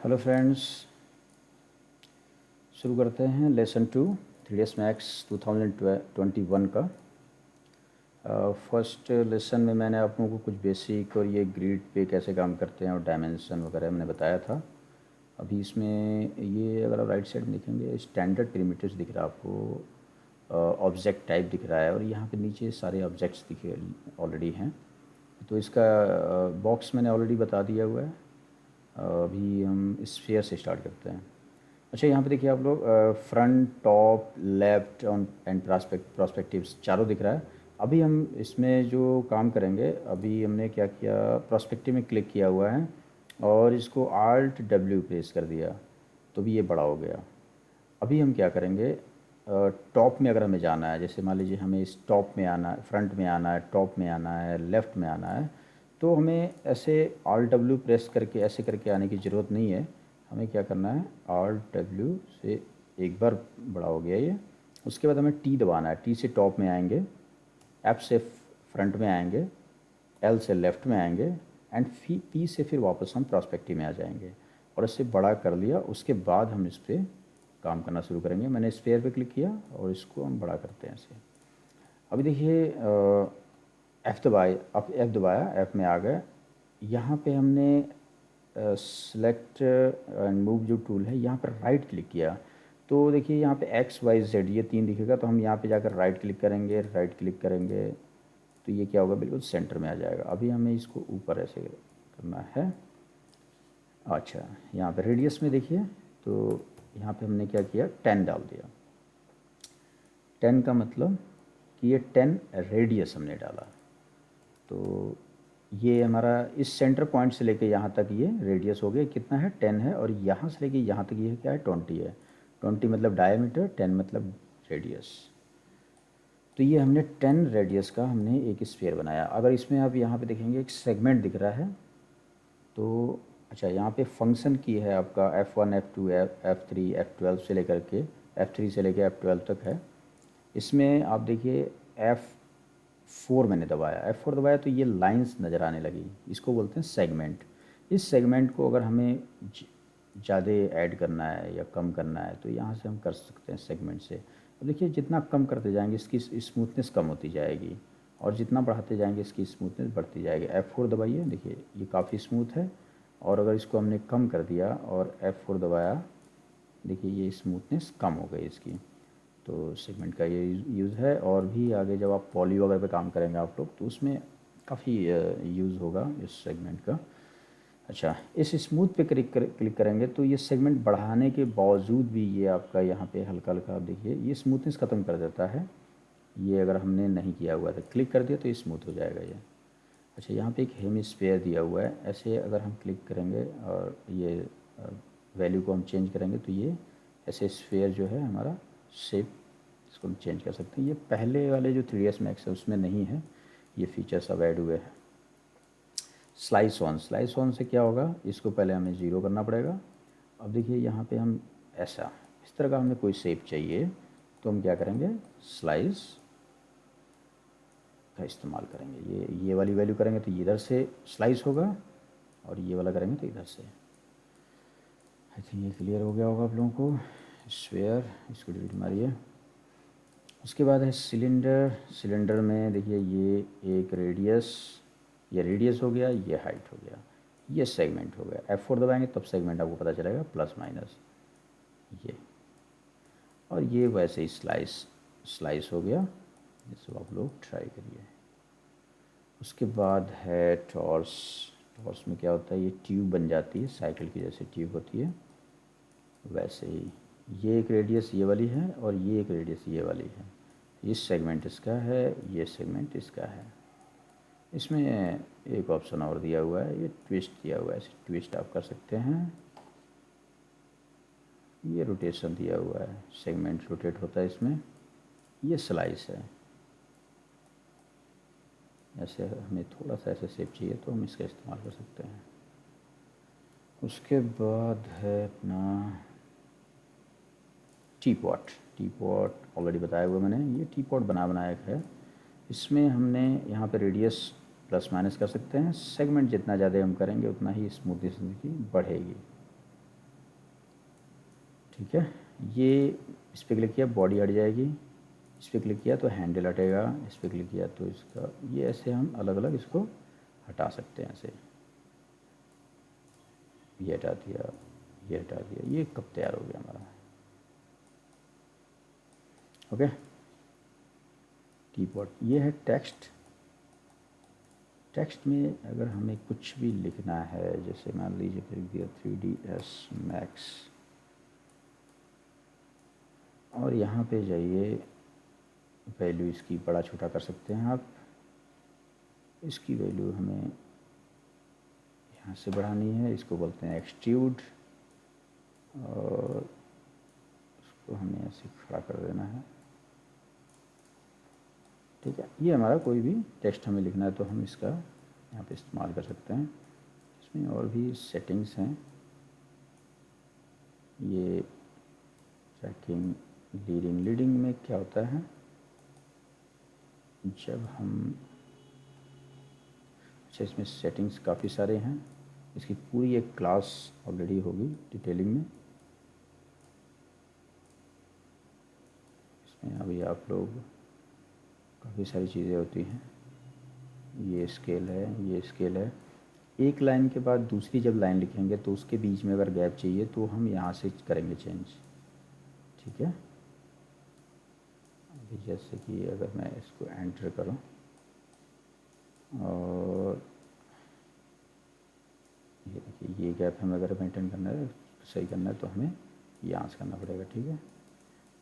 Hello friends, शुरू करते हैं लेसन 2 3ds मैक्स 2021 का। फर्स्ट लेसन में मैंने आप लोगों को कुछ बेसिक और ये ग्रिड पे कैसे काम करते हैं और डायमेंशन वगैरह मैंने बताया था। अभी इसमें ये अगर आप राइट साइड में देखेंगे स्टैंडर्ड perimeters दिख रहा है आपको, ऑब्जेक्ट टाइप दिख रहा है और यहाँ पे नीचे सारे ऑब्जेक्ट्स दिखे ऑलरेडी हैं। तो इसका बॉक्स मैंने ऑलरेडी बता दिया हुआ है। अभी हम स्फीयर से स्टार्ट करते हैं। अच्छा, यहाँ पे देखिए आप लोग, front, top, left and prospectives चारों दिख रहा है। अभी हम इसमें जो काम करेंगे, अभी हमने क्या किया, प्रोस्पेक्टिव में क्लिक किया हुआ है और इसको Alt W प्रेस कर दिया तो भी ये बड़ा हो गया। अभी हम क्या करेंगे, टॉप में अगर हमें जाना है, जैसे मान लीजिए हमें इस टॉप में आना है, फ्रंट में आना है, टॉप में आना है, लेफ़्ट में आना है, तो हमें ऐसे Alt W प्रेस करके ऐसे करके आने की ज़रूरत नहीं है। हमें क्या करना है, Alt W से एक बार बड़ा हो गया ये। उसके बाद हमें T दबाना है। T से टॉप में आएंगे, F से फ्रंट में आएंगे, L से लेफ़्ट में आएंगे एंड P से फिर वापस हम प्रोस्पेक्टिव में आ जाएंगे और इसे बड़ा कर लिया। उसके बाद हम इस पर काम करना शुरू करेंगे। मैंने स्फीयर पे क्लिक किया और इसको हम बड़ा करते हैं इसे। अभी देखिए, F दबाए, अब F दबाया, F में आ गए। यहाँ पे हमने सेलेक्ट एंड मूव जो टूल है, यहाँ पर राइट क्लिक किया तो देखिए यहाँ पे X Y Z ये तीन दिखेगा। तो हम यहाँ पे जाकर राइट क्लिक करेंगे, राइट क्लिक करेंगे तो ये क्या होगा, बिल्कुल सेंटर में आ जाएगा। अभी हमें इसको ऊपर ऐसे करना है। अच्छा, यहाँ पे रेडियस में देखिए, तो यहाँ पे हमने क्या किया, 10 डाल दिया। 10 का मतलब कि ये 10 रेडियस हमने डाला। तो ये हमारा इस सेंटर पॉइंट से लेके यहाँ तक ये रेडियस हो गया, कितना है, 10 है। और यहाँ से लेके यहाँ तक ये क्या है, 20 है। 20 मतलब डायमीटर, 10 मतलब रेडियस। तो ये हमने 10 रेडियस का हमने एक स्फीयर बनाया। अगर इसमें आप यहाँ पे देखेंगे एक सेगमेंट दिख रहा है तो अच्छा, यहाँ पे फंक्शन की है आपका F1 F2 F3 F12 से लेकर के F3 से लेकर F12 तक है। इसमें आप देखिए F4 मैंने दबाया, F4 दबाया तो ये लाइंस नज़र आने लगी। इसको बोलते हैं सेगमेंट। इस सेगमेंट को अगर हमें ज़्यादा ऐड करना है या कम करना है तो यहाँ से हम कर सकते हैं सेगमेंट से। अब देखिए, जितना कम करते जाएंगे इसकी स्मूथनेस कम होती जाएगी और जितना बढ़ाते जाएंगे इसकी स्मूथनेस बढ़ती जाएगी। F4 दबाइए, देखिए ये काफ़ी स्मूथ है। और अगर इसको हमने कम कर दिया और F4 दबाया, देखिए ये स्मूथनेस कम हो गई इसकी। तो सेगमेंट का ये यूज़ है। और भी आगे जब आप पॉली वगैरह पे काम करेंगे आप लोग, तो उसमें काफ़ी यूज़ होगा इस सेगमेंट का। अच्छा, इस स्मूथ पे क्लिक करेंगे तो ये सेगमेंट बढ़ाने के बावजूद भी ये आपका यहाँ पे हल्का हल्का, देखिए ये स्मूथनेस ख़त्म कर देता है। ये अगर हमने नहीं किया हुआ था, क्लिक कर दिया तो ये स्मूथ हो जाएगा ये। अच्छा, यहाँ पे एक हेमिस्फीयर दिया हुआ है। ऐसे अगर हम क्लिक करेंगे और ये वैल्यू को हम चेंज करेंगे तो ये ऐसे स्फीयर जो है हमारा शेप, इसको हम चेंज कर सकते हैं। ये पहले वाले जो 3ds मैक्स है उसमें नहीं है, ये फीचर्स अब ऐड हुए हैं। स्लाइस ऑन से क्या होगा, इसको पहले हमें ज़ीरो करना पड़ेगा। अब देखिए यहाँ पे हम ऐसा, इस तरह का हमें कोई शेप चाहिए तो हम क्या करेंगे, स्लाइस का इस्तेमाल करेंगे। ये वाली वैल्यू करेंगे तो ये इधर से स्लाइस होगा और ये वाला करेंगे तो इधर से। आई थिंक ये क्लियर हो गया होगा आप लोगों को। स्फीयर, इसको डिलीट मारिए। उसके बाद है सिलेंडर। सिलेंडर में देखिए ये एक रेडियस, ये रेडियस हो गया, ये हाइट हो गया, ये सेगमेंट हो गया। F4 दबाएंगे तब सेगमेंट आपको पता चलेगा, प्लस माइनस ये। और ये वैसे ही स्लाइस हो गया। ये सब आप लोग ट्राई करिए। उसके बाद है टॉर्स। टॉर्स में क्या होता है, ये ट्यूब बन जाती है, साइकिल की जैसे ट्यूब होती है वैसे ही। ये एक रेडियस ये वाली है और ये एक रेडियस ये वाली है। ये सेगमेंट इसका है, ये सेगमेंट इसका है। इसमें एक ऑप्शन और दिया हुआ है, ये ट्विस्ट दिया हुआ है। ऐसे ट्विस्ट आप कर सकते हैं। ये रोटेशन दिया हुआ है, सेगमेंट रोटेट होता है इसमें। ये स्लाइस है। ऐसे हमें थोड़ा सा ऐसे शेप चाहिए तो हम इसका इस्तेमाल कर सकते हैं। उसके बाद है अपना T pot. T pot already बताया हुआ मैंने, ये टी पॉट बनाया है। इसमें हमने यहाँ पे रेडियस प्लस माइनस कर सकते हैं। सेगमेंट जितना ज़्यादा हम करेंगे उतना ही स्मूथनेस की बढ़ेगी। ठीक है। ये इस पर क्लिक किया बॉडी हट जाएगी, इस पर क्लिक किया तो हैंडल हटेगा, इस पर क्लिक किया तो इसका ये ऐसे हम अलग अलग इसको हटा सकते हैं ऐसे। ये हटा दिया, ये हटा दिया, ये कब तैयार हो गया हमारा। ओके, कीबोर्ड ये है टेक्स्ट। टेक्स्ट में अगर हमें कुछ भी लिखना है, जैसे मान लीजिए फिर दिया 3ds Max, और यहाँ पे जाइए, वैल्यू इसकी बड़ा छोटा कर सकते हैं आप। इसकी वैल्यू हमें यहाँ से बढ़ानी है, इसको बोलते हैं एक्सट्रूड, और इसको हमें ऐसे खड़ा कर देना है। ठीक है, ये हमारा कोई भी टेक्स्ट हमें लिखना है तो हम इसका यहाँ पे इस्तेमाल कर सकते हैं। इसमें और भी सेटिंग्स हैं, ये ट्रैकिंग, लीडिंग में क्या होता है, जब हम, अच्छा इसमें सेटिंग्स काफ़ी सारे हैं, इसकी पूरी एक क्लास ऑलरेडी होगी डिटेलिंग में। इसमें अभी आप लोग काफ़ी सारी चीज़ें होती हैं, ये स्केल है, ये स्केल है। एक लाइन के बाद दूसरी जब लाइन लिखेंगे तो उसके बीच में अगर गैप चाहिए तो हम यहाँ से करेंगे चेंज। ठीक है, अभी जैसे कि अगर मैं इसको एंटर करूँ और ये देखिए, ये गैप हमें अगर मेंटेन करना है, सही करना है तो हमें यहाँ से करना पड़ेगा। ठीक है,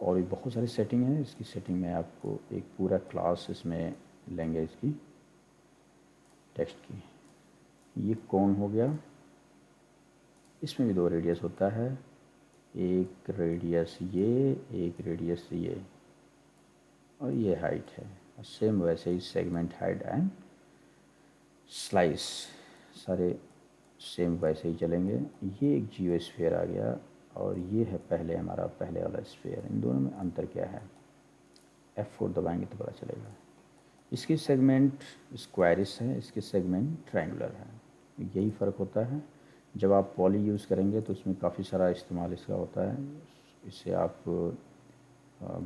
और भी बहुत सारी सेटिंग है, इसकी सेटिंग में आपको एक पूरा क्लास इसमें लेंगे इसकी टेक्स्ट की। ये कौन हो गया, इसमें भी 2 रेडियस होता है, एक रेडियस ये, एक रेडियस ये, और ये हाइट है। और सेम वैसे ही सेगमेंट हाइट एंड स्लाइस सारे सेम वैसे ही चलेंगे। ये एक जियो स्फीयर आ गया और ये है पहले हमारा पहले वाला स्फीयर। इन दोनों में अंतर क्या है, F4 दबाएंगे तो पता चलेगा। इसकी सेगमेंट स्क्वायरिश है, इसकी सेगमेंट ट्रायंगुलर है, यही फ़र्क होता है। जब आप पॉली यूज़ करेंगे तो उसमें काफ़ी सारा इस्तेमाल इसका होता है, इससे आप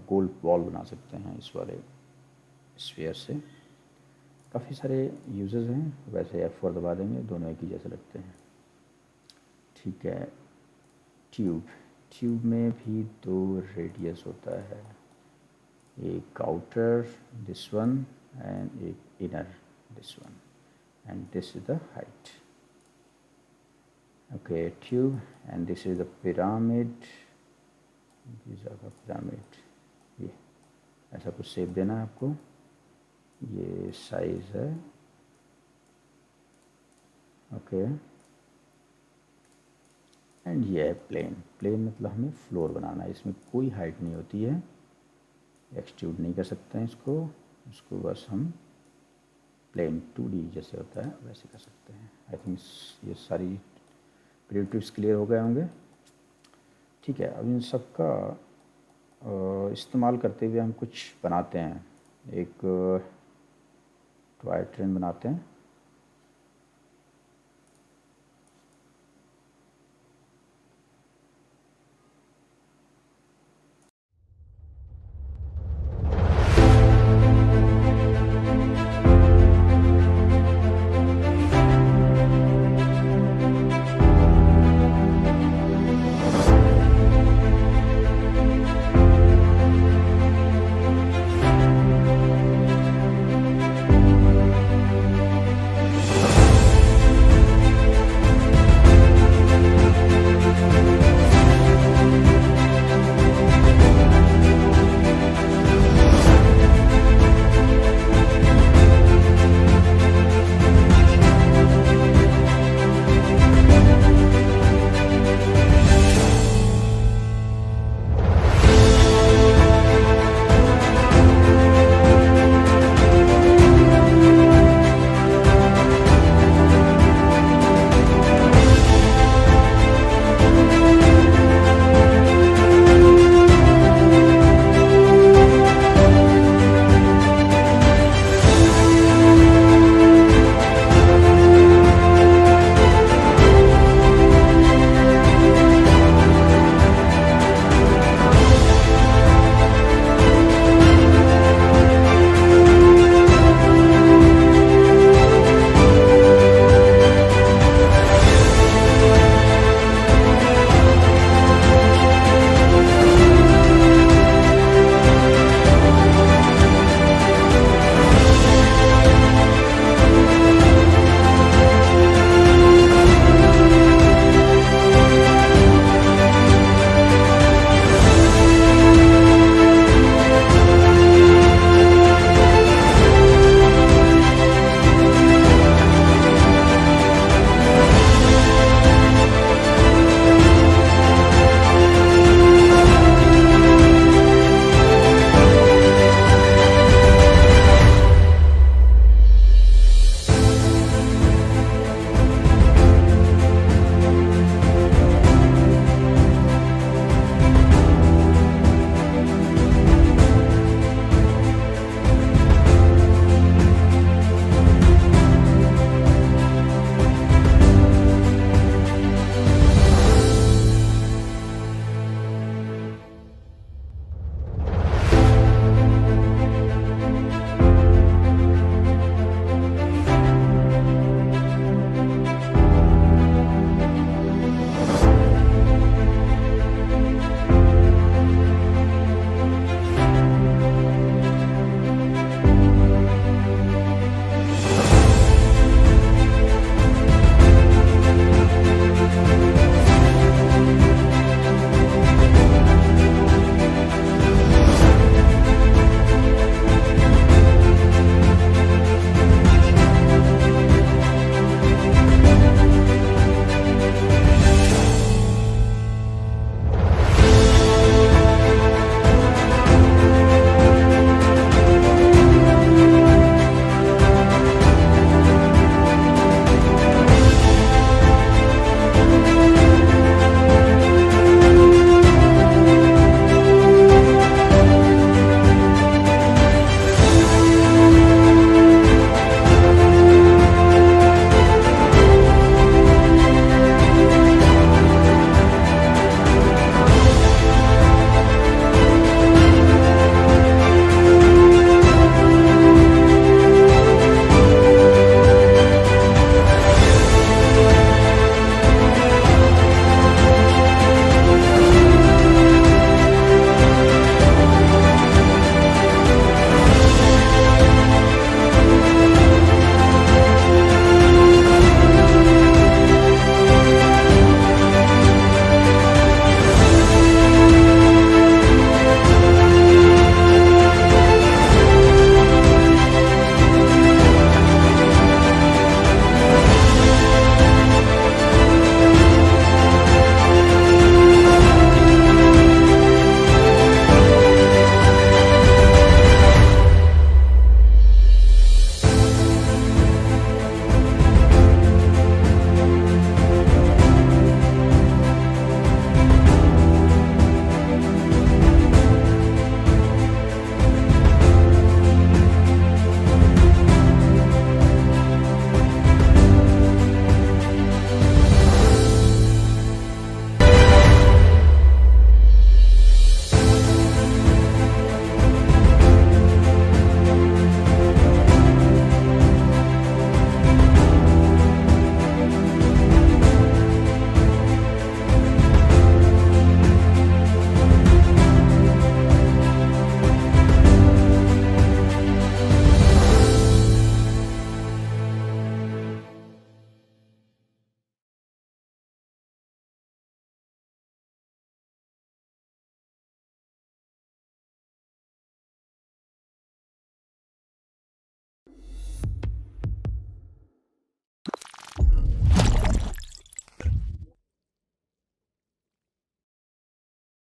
गोल बॉल बना सकते हैं इस वाले स्फीयर से। काफ़ी सारे यूजेस हैं, वैसे F4 दबा देंगे दोनों एक ही जैसे लगते हैं। ठीक है, ट्यूब में भी 2 रेडियस होता है, एक आउटर दिस वन एंड एक inner this one, and this is the height. Okay, tube and this is the pyramid, this are the pyramid. ये ऐसा कुछ शेप देना है आपको, ये साइज है। ओके, एंड ये है प्लेन मतलब हमें फ्लोर बनाना है, इसमें कोई हाइट नहीं होती है, एक्सट्रूड नहीं कर सकते हैं इसको बस हम प्लेन 2D जैसे होता है वैसे कर सकते हैं। आई थिंक ये सारी प्रिमिटिव्स क्लियर हो गए होंगे। ठीक है, अब इन सब का इस्तेमाल करते हुए हम कुछ बनाते हैं, एक टॉय ट्रेन बनाते हैं।